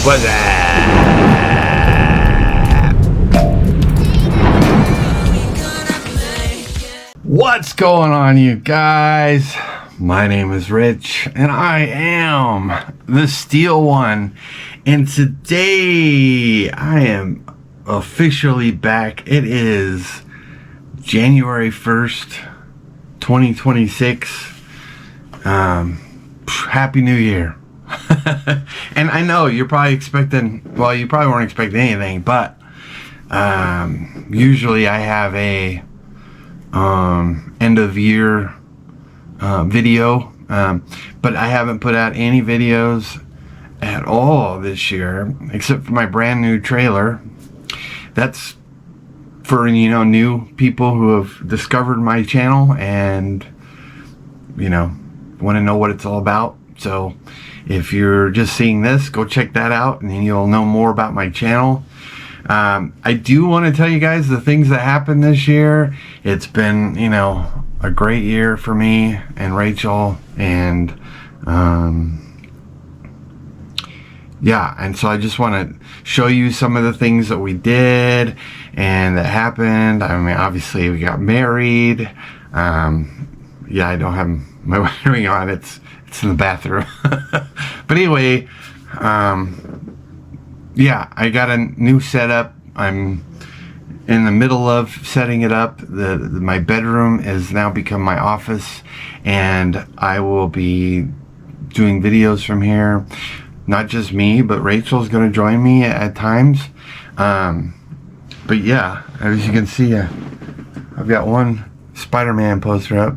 What's that? What's going on, you guys? My name is Rich, and I am the Steel One. And today, I am officially back. It is January 1st, 2026. Happy New Year. And I know you're probably expecting, well, you probably weren't expecting anything, but usually I have a end of year video, but I haven't put out any videos at all this year except for my brand new trailer. That's for, you know, new people who have discovered my channel and, you know, want to know what it's all about. So if you're just seeing this, go check that out and then you'll know more about my channel. I do want to tell you guys the things that happened this year. It's been, you know, a great year for me and Rachel, and yeah, and so I just want to show you some of the things that we did and that happened. I mean, obviously we got married. Yeah, I don't have my wedding ring on. It's in the bathroom. But anyway, yeah, I got a new setup. I'm in the middle of setting it up. My bedroom has now become my office, and I will be doing videos from here. Not just me, but Rachel's going to join me at times. But yeah, as you can see, I've got one Spider-Man poster up.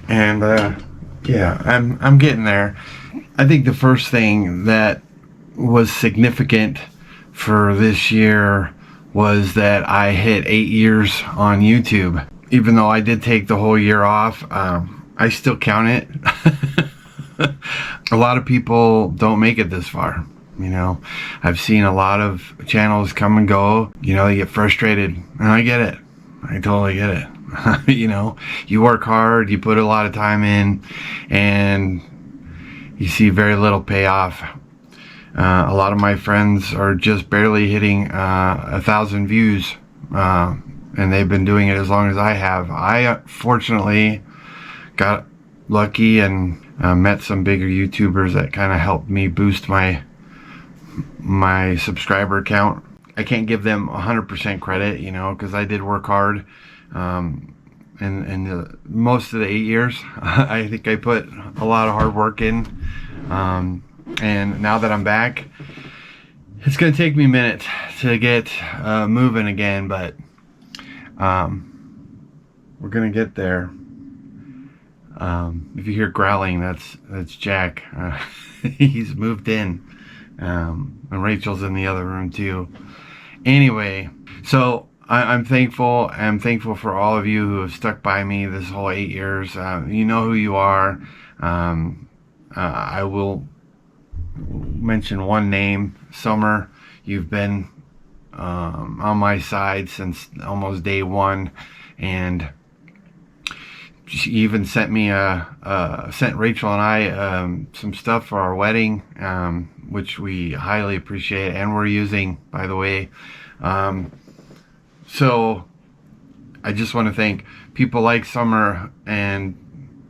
And yeah, I'm getting there. I think the first thing that was significant for this year was that I hit 8 years on YouTube. Even though I did take the whole year off, I still count it. A lot of people don't make it this far. You know, I've seen a lot of channels come and go. You know, they get frustrated, and I get it. I totally get it. You know, you work hard, you put a lot of time in, and you see very little payoff. A lot of my friends are just barely hitting 1,000 views, and they've been doing it as long as I have. I fortunately got lucky and met some bigger YouTubers that kind of helped me boost my subscriber count. I can't give them 100% credit, you know, because I did work hard. And most of the 8 years, I think I put a lot of hard work in. And now that I'm back, it's going to take me a minute to get moving again, but we're going to get there. If you hear growling, that's Jack. He's moved in, and Rachel's in the other room too. Anyway, so I'm thankful. I'm thankful for all of you who have stuck by me this whole 8 years. You know who you are. I will mention one name, Summer. You've been on my side since almost day one, and she even sent me sent Rachel and I some stuff for our wedding, which we highly appreciate and we're using, by the way. So I just want to thank people like Summer, and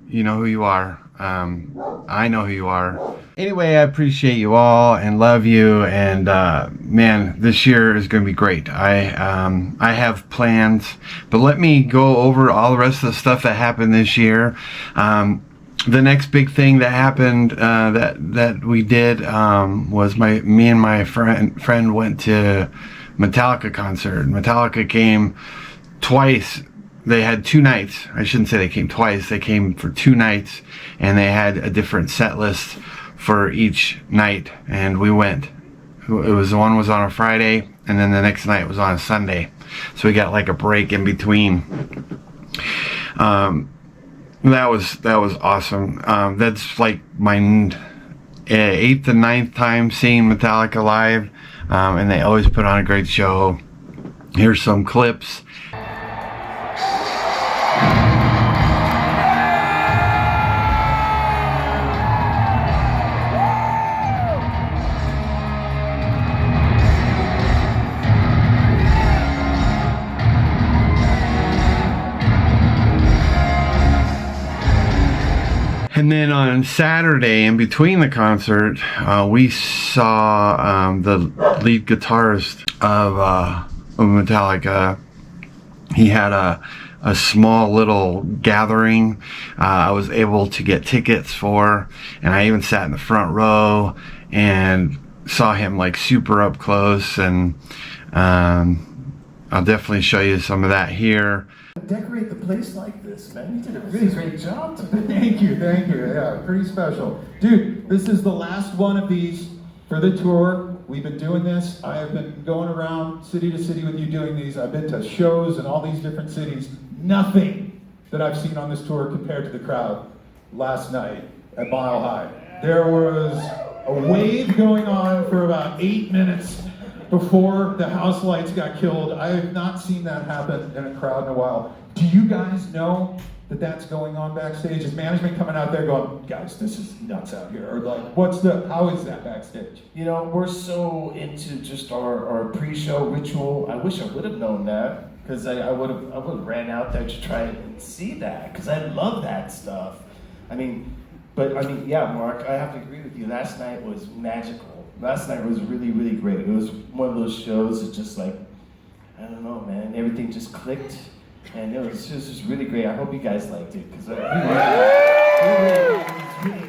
you know who you are. I know who you are. Anyway, I appreciate you all and love you, and man, this year is going to be great. I have plans, but let me go over all the rest of the stuff that happened this year. The next big thing that happened that we did was me and my friend went to Metallica concert. Metallica came twice. They had 2 nights. I shouldn't say they came twice. They came for 2 nights, and they had a different set list for each night, and we went. It was, one was on a Friday, and then the next night was on a Sunday. So we got like a break in between. That was awesome. That's like my 8th and 9th time seeing Metallica live, and they always put on a great show. Here's some clips. And then on Saturday, in between the concert, we saw the lead guitarist of Metallica. He had a small little gathering I was able to get tickets for, and I even sat in the front row and saw him like super up close, and I'll definitely show you some of that here. Decorate the place like this, man. You did a really great job. Thank you. Yeah, pretty special. Dude, this is the last one of these for the tour. We've been doing this. I have been going around city to city with you doing these. I've been to shows in all these different cities. Nothing that I've seen on this tour compared to the crowd last night at Mile High. There was a wave going on for about 8 minutes before the house lights got killed. I have not seen that happen in a crowd in a while. Do you guys know that that's going on backstage? Is management coming out there going, guys, this is nuts out here? Or like, how is that backstage? You know, we're so into just our pre-show ritual. I wish I would have known that, because I would have ran out there to try and see that, because I love that stuff. Yeah, Mark, I have to agree with you. Last night was magical. Last night was really, really great. It was one of those shows that just like, I don't know, man, everything just clicked, and it was just really great. I hope you guys liked it, because it was really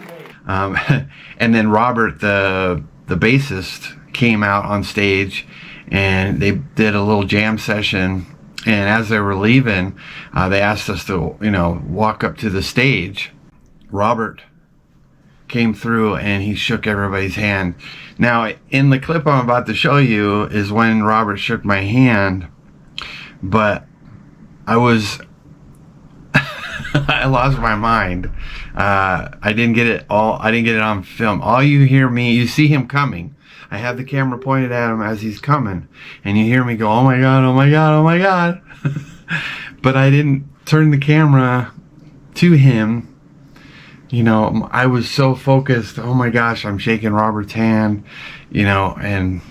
great. And then Robert, the bassist, came out on stage, and they did a little jam session. And as they were leaving, they asked us to, walk up to the stage. Robert came through and he shook everybody's hand. Now, in the clip I'm about to show you is when Robert shook my hand, but I lost my mind. I didn't get it on film. All you see him coming. I have the camera pointed at him as he's coming, and you hear me go, oh my God, oh my God, oh my God. But I didn't turn the camera to him. I was so focused. Oh my gosh, I'm shaking Robert's hand, and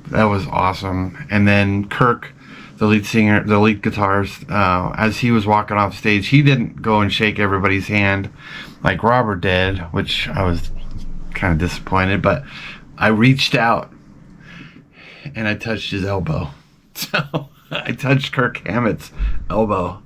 that was awesome. And then Kirk, the lead singer, the lead guitarist, as he was walking off stage, he didn't go and shake everybody's hand like Robert did, which I was kind of disappointed, but I reached out and I touched his elbow. So I touched Kirk Hammett's elbow.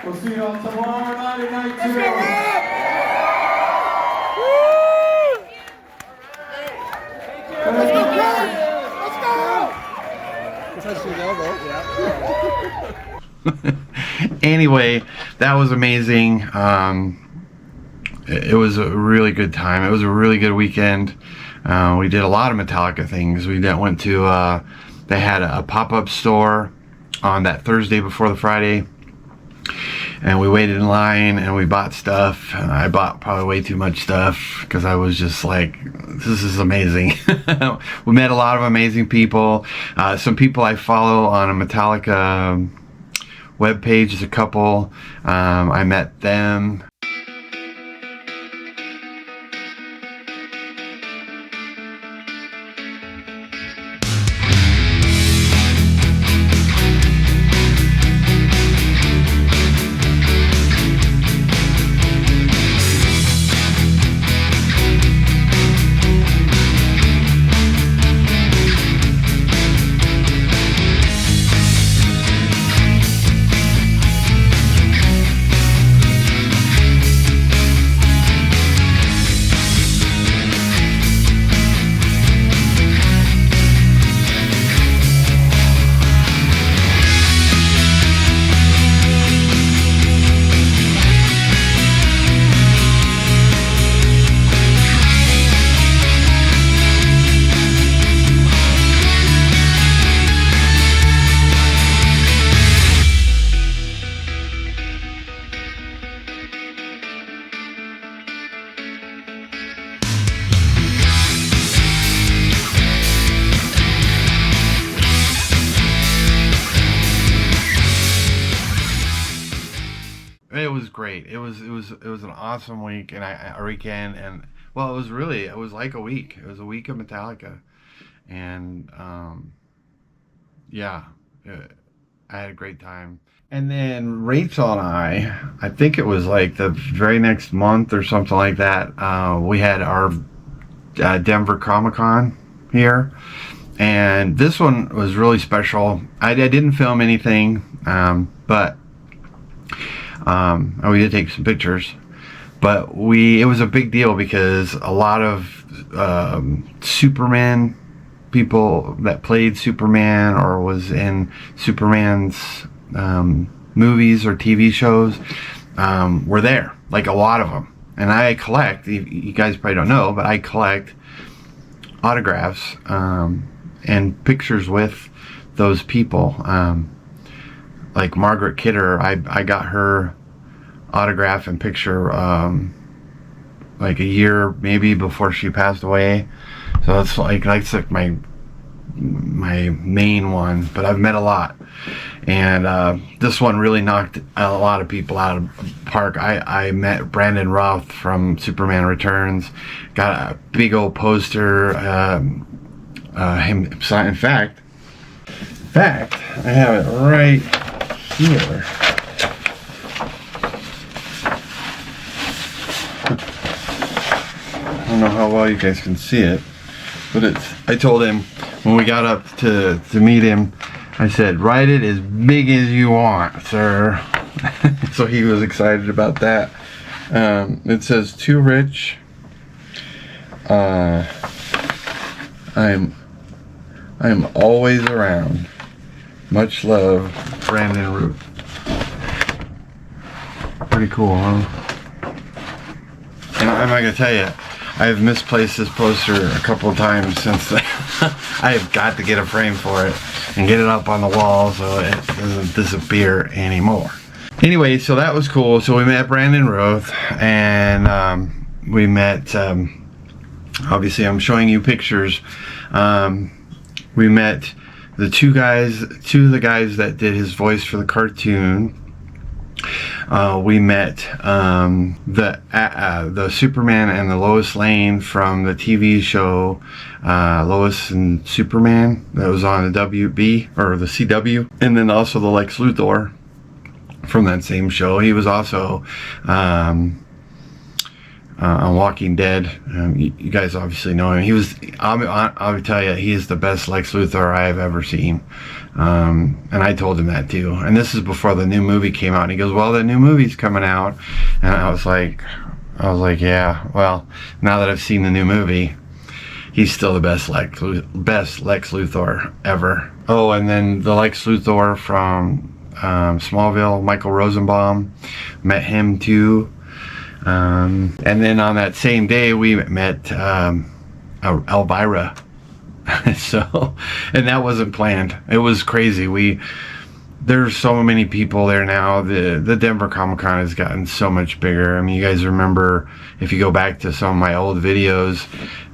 We'll see you all tomorrow night at night too. Let's go, Let's go! Anyway, that was amazing. It was a really good time. It was a really good weekend. We did a lot of Metallica things. We went to, they had a pop-up store on that Thursday before the Friday. And we waited in line and we bought stuff. And I bought probably way too much stuff because I was just like, this is amazing. We met a lot of amazing people. Some people I follow on a Metallica webpage, there's a couple. I met them. great. It was an awesome week, and a weekend, and well, it was like a week. It was a week of Metallica, and yeah, I had a great time. And then Rachel and I think it was like the very next month or something like that, we had our Denver Comic-Con here, and this one was really special. I didn't film anything, but we did take some pictures. But it was a big deal because a lot of Superman people that played Superman or was in Superman's movies or TV shows were there, like a lot of them. And I collect, you guys probably don't know, but I collect autographs and pictures with those people. Like Margaret Kidder, I got her autograph and picture like a year maybe before she passed away. So that's like my main one, but I've met a lot, and this one really knocked a lot of people out of the park. I met Brandon Routh from Superman Returns, got a big old poster, him. In fact, I have it right here. I don't know how well you guys can see it, but I told him when we got up to meet him, I said, write it as big as you want, sir. So he was excited about that. It says, "Too rich. I'm always around. Much love, Brandon Root." Pretty cool, huh? And I'm not gonna tell you, I've misplaced this poster a couple of times since then. I have got to get a frame for it and get it up on the wall so it doesn't disappear anymore. Anyway, so that was cool. So we met Brandon Roth, and we met, obviously I'm showing you pictures. We met two of the guys that did his voice for the cartoon. We met the Superman and the Lois Lane from the TV show Lois and Superman that was on the WB or the CW, and then also the Lex Luthor from that same show. He was also on Walking Dead. You guys obviously know him. I'll tell you, he is the best Lex Luthor I have ever seen. And I told him that too. And this is before the new movie came out. And he goes, "Well, the new movie's coming out." And I was like, yeah, well, now that I've seen the new movie, he's still the best Lex Luthor ever. Oh, and then the Lex Luthor from Smallville, Michael Rosenbaum, met him too. And then on that same day, we met Elvira. So, and that wasn't planned. It was crazy. There's so many people there now. The Denver Comic-Con has gotten so much bigger. I mean, you guys remember, if you go back to some of my old videos,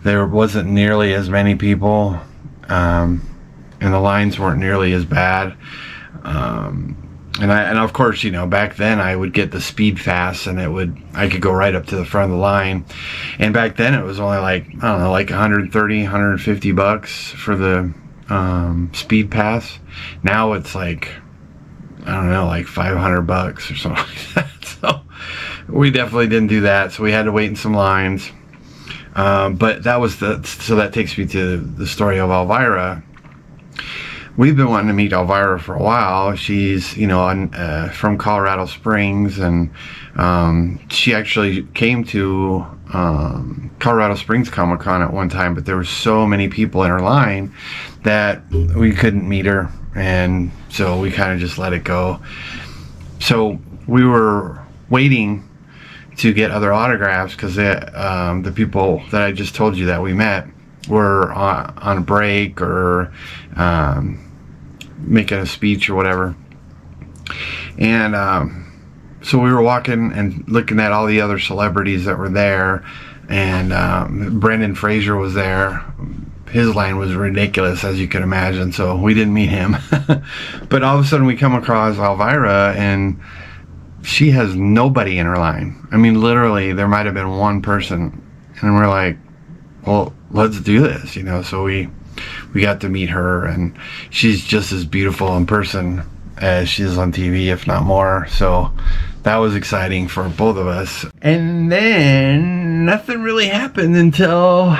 there wasn't nearly as many people, and the lines weren't nearly as bad. And of course, you know, back then I would get the speed fast, and I could go right up to the front of the line. And back then it was only like, I don't know, like $130, $150 for the speed pass. Now it's like, I don't know, like $500 or something like that. So we definitely didn't do that. So we had to wait in some lines. But so that takes me to the story of Elvira. We've been wanting to meet Elvira for a while. She's, you know, from Colorado Springs, and she actually came to Colorado Springs Comic-Con at one time, but there were so many people in her line that we couldn't meet her, and so we kind of just let it go. So we were waiting to get other autographs because the people that I just told you that we met were on a break or making a speech or whatever. And so we were walking and looking at all the other celebrities that were there, and Brendan Fraser was there. His line was ridiculous, as you can imagine, so we didn't meet him. But all of a sudden we come across Elvira, and she has nobody in her line. I mean, literally, there might have been one person, and we're like, well, let's do this, you know. So we got to meet her, and she's just as beautiful in person as she is on TV, if not more. So that was exciting for both of us. And then nothing really happened until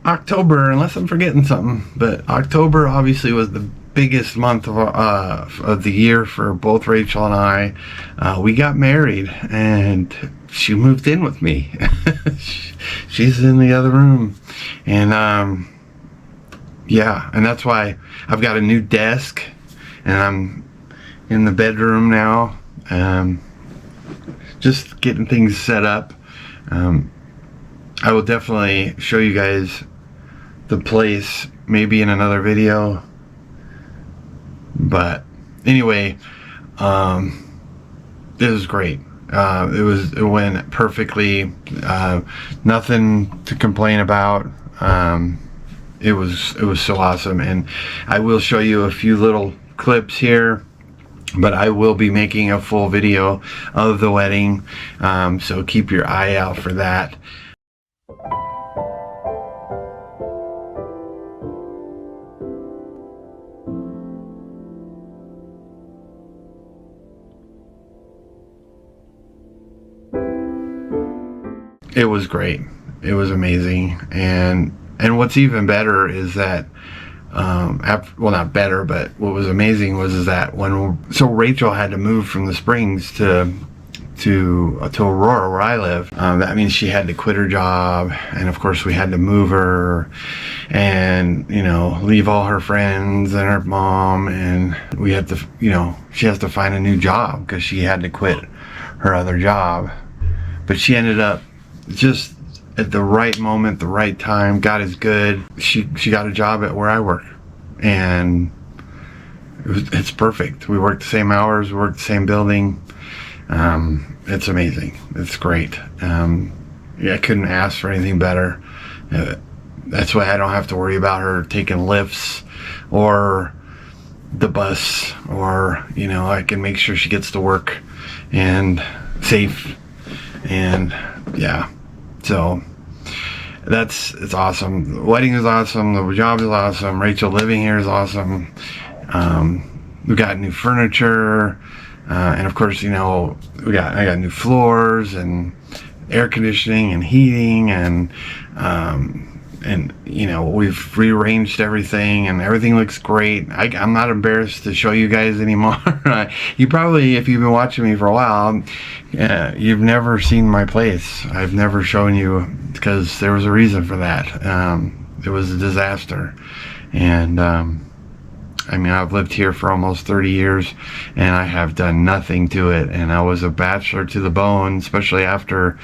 October, unless I'm forgetting something. But October obviously was the biggest month of the year for both Rachel and I. We got married, and she moved in with me. She's in the other room, and yeah, and that's why I've got a new desk, and I'm in the bedroom now, just getting things set up. I will definitely show you guys the place maybe in another video, but anyway, it was great. It went perfectly. Nothing to complain about. It was so awesome, and I will show you a few little clips here, but I will be making a full video of the wedding, so keep your eye out for that. It was great. It was amazing, and what's even better is that well, not better, but what was amazing was that so Rachel had to move from the Springs to Aurora, where I live. That means she had to quit her job, and of course we had to move her, and you know, leave all her friends and her mom, and we had to, you know, she has to find a new job because she had to quit her other job. But she ended up just at the right moment, the right time. God is good. She got a job at where I work, and it's perfect. We work the same hours, we work the same building. It's amazing. It's great. Yeah, I couldn't ask for anything better. That's why I don't have to worry about her taking lifts or the bus, or, you know, I can make sure she gets to work and safe, and yeah. So it's awesome. The wedding is awesome. The job is awesome. Rachel living here is awesome. We got new furniture, and of course, you know, I got new floors and air conditioning and heating, and you know, we've rearranged everything, and everything looks great. I'm not embarrassed to show you guys anymore. You probably, if you've been watching me for a while, you've never seen my place. I've never shown you, because there was a reason for that. It was a disaster, and I mean, I've lived here for almost 30 years, and I have done nothing to it, and I was a bachelor to the bone, especially after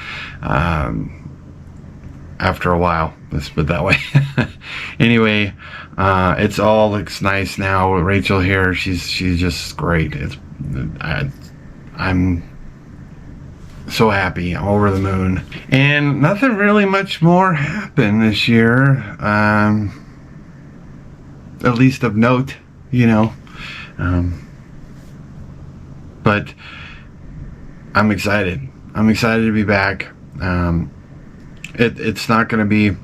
a while, let's put it that way. Anyway, it's all looks nice now with Rachel here. She's just great. I'm so happy. I'm over the moon. And nothing really much more happened this year, at least of note, you know. But I'm excited. I'm excited to be back. It's not going to be,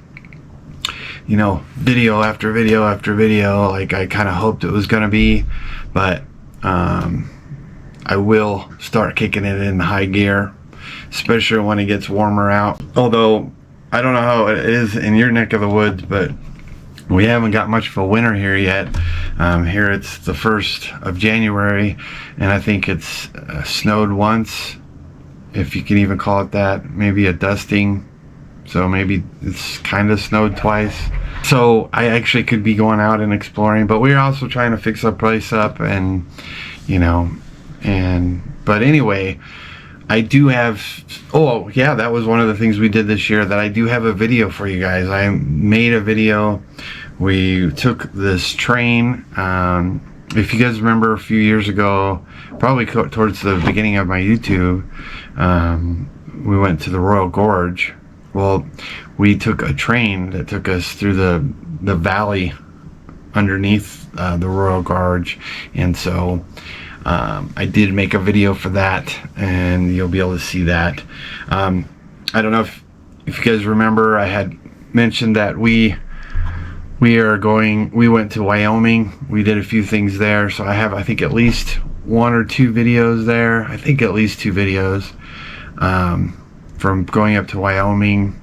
you know, video after video after video like I kind of hoped it was going to be, but I will start kicking it in high gear, especially when it gets warmer out. Although I don't know how it is in your neck of the woods, but we haven't got much of a winter here yet. Here it's the 1st of January, and I think it's snowed once, if you can even call it that. Maybe a dusting. So maybe it's kind of snowed twice. So I actually could be going out and exploring, but we're also trying to fix our place up, and you know, but anyway, I do have, oh yeah, that was one of the things we did this year, that I do have a video for you guys. I made a video. We took this train, if you guys remember a few years ago, probably towards the beginning of my YouTube, we went to the Royal Gorge. Well, we took a train that took us through the valley underneath the Royal Gorge, and so I did make a video for that, and you'll be able to see that. I don't know if you guys remember, I had mentioned that we went to Wyoming. We did a few things there, so I have, I think, at least 1 or 2 videos there. I think at least 2 videos from going up to Wyoming.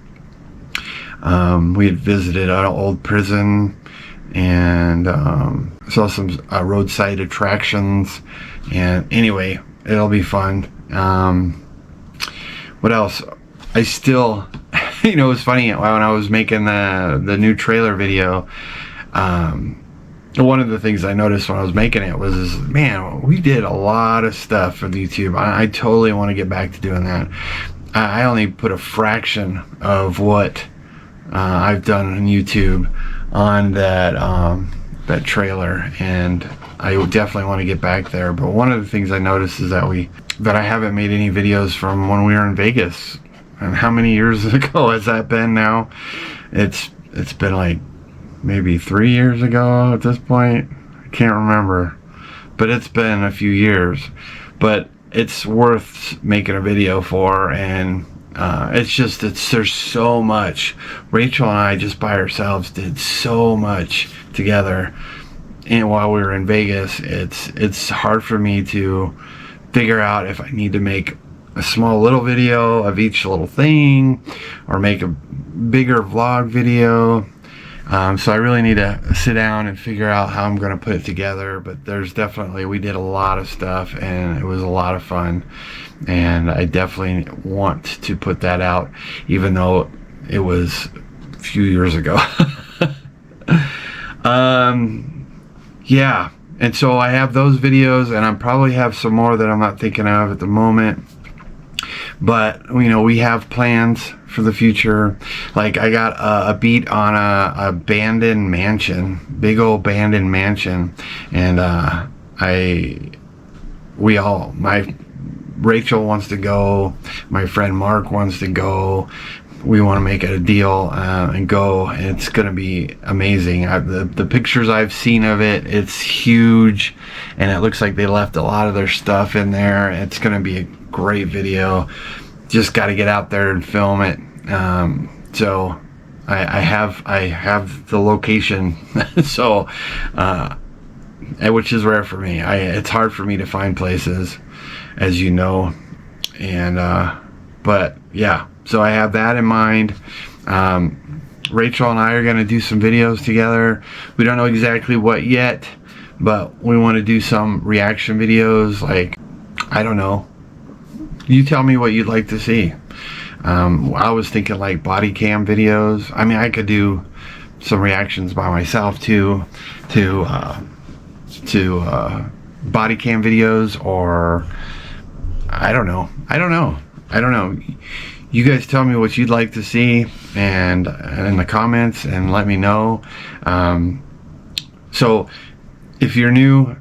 We had visited an old prison and saw some roadside attractions, and anyway, it'll be fun. What else? I still, you know, it was funny when I was making the new trailer video. One of the things I noticed when I was making it was, man, we did a lot of stuff for the YouTube. I totally want to get back to doing that. I only put a fraction of what I've done on YouTube on that trailer, and I definitely want to get back there. But one of the things I noticed is that I haven't made any videos from when we were in Vegas. And how many years ago has that been now? It's been like maybe 3 years ago at this point. I can't remember, but it's been a few years. But it's worth making a video for, and there's so much. Rachel and I just by ourselves did so much together, and while we were in Vegas, it's hard for me to figure out if I need to make a small little video of each little thing or make a bigger vlog video. So I really need to sit down and figure out how I'm going to put it together. But we did a lot of stuff, and it was a lot of fun, and I definitely want to put that out, even though it was a few years ago. Yeah, and so I have those videos, and I probably have some more that I'm not thinking of at the moment. But you know, we have plans for the future. Like, I got a beat on a abandoned mansion, big old abandoned mansion, and Rachel wants to go, my friend Mark wants to go. We want to make it a deal and go, and it's gonna be amazing. The pictures I've seen of it, it's huge, and it looks like they left a lot of their stuff in there. It's gonna be a great video. Just got to get out there and film it. So I have the location, so which is rare for me. It's hard for me to find places, as you know, and but yeah. So I have that in mind. Rachel and I are going to do some videos together. We don't know exactly what yet, but we want to do some reaction videos. Like, I don't know. You tell me what you'd like to see. I was thinking like body cam videos. I mean, I could do some reactions by myself too, to body cam videos, or I don't know. You guys tell me what you'd like to see, and in the comments, and let me know. So if you're new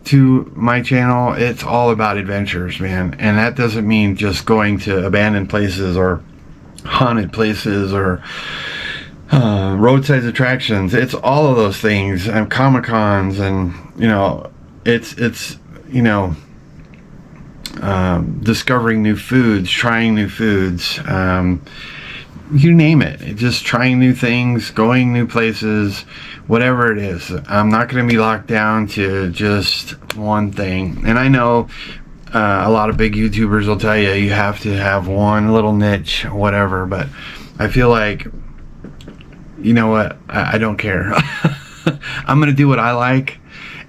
to my channel, it's all about adventures, man, and that doesn't mean just going to abandoned places or haunted places or roadside attractions. It's all of those things, and Comic-Cons, and you know, it's you know, discovering new foods, trying new foods, you name it, just trying new things, going new places, whatever it is. I'm not going to be locked down to just one thing. And I know a lot of big YouTubers will tell you have to have one little niche, whatever, but I feel like, you know what, I don't care. I'm going to do what I like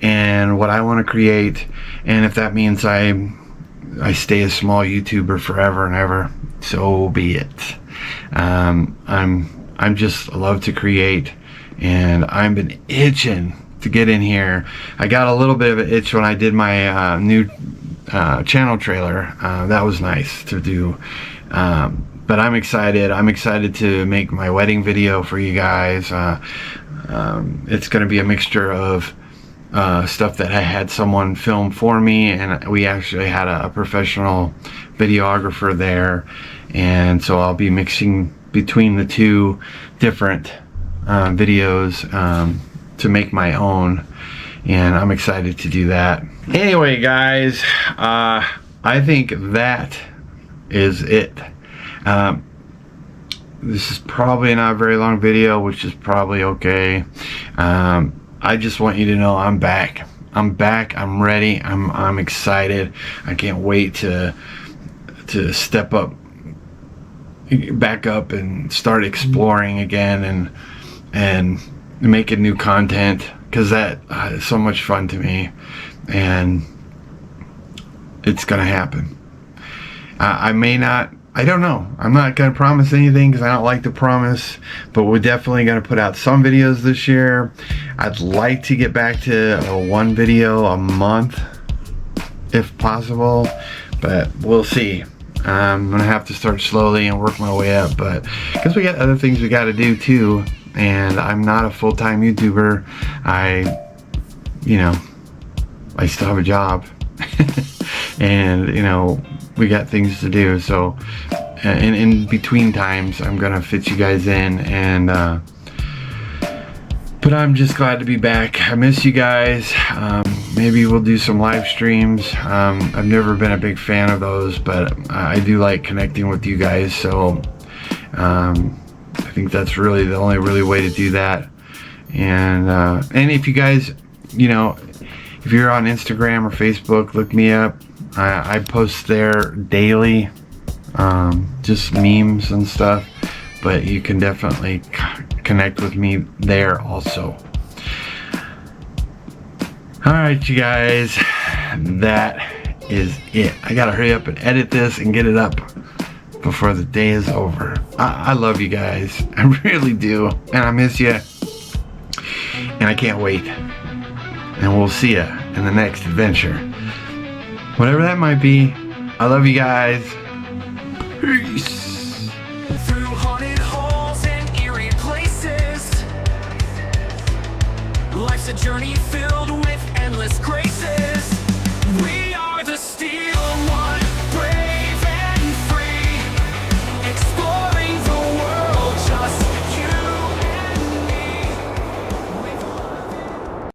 and what I want to create, and if that means I stay a small YouTuber forever and ever, so be it. I'm just love to create, and I've been itching to get in here. I got a little bit of an itch when I did my new channel trailer. That was nice to do, but I'm excited to make my wedding video for you guys. It's going to be a mixture of stuff that I had someone film for me, and we actually had a professional videographer there, and so I'll be mixing between the two different videos to make my own, and I'm excited to do that. Anyway, guys, I think that is it. This is probably not a very long video, which is probably okay. I just want you to know I'm back. I'm back. I'm ready. I'm excited. I can't wait to step up, back up, and start exploring again and making new content, because that is so much fun to me, and it's gonna happen. I may not. I don't know. I'm not going to promise anything because I don't like to promise, but we're definitely going to put out some videos this year. I'd like to get back to one video a month if possible, but we'll see. I'm going to have to start slowly and work my way up, but because we got other things we got to do too, and I'm not a full-time YouTuber. I still have a job. And we got things to do, so in between times I'm gonna fit you guys in, and but I'm just glad to be back. I miss you guys. Maybe we'll do some live streams. I've never been a big fan of those, but I do like connecting with you guys, so I think that's really the only way to do that. And if you guys, if you're on Instagram or Facebook, look me up. I post there daily, just memes and stuff, but you can definitely connect with me there also. Alright, you guys, that is it. I gotta hurry up and edit this and get it up before the day is over. I love you guys. I really do. And I miss you. And I can't wait. And we'll see ya in the next adventure. Whatever that might be. I love you guys. Peace. Through haunted halls and eerie places, life's a journey filled with endless graces.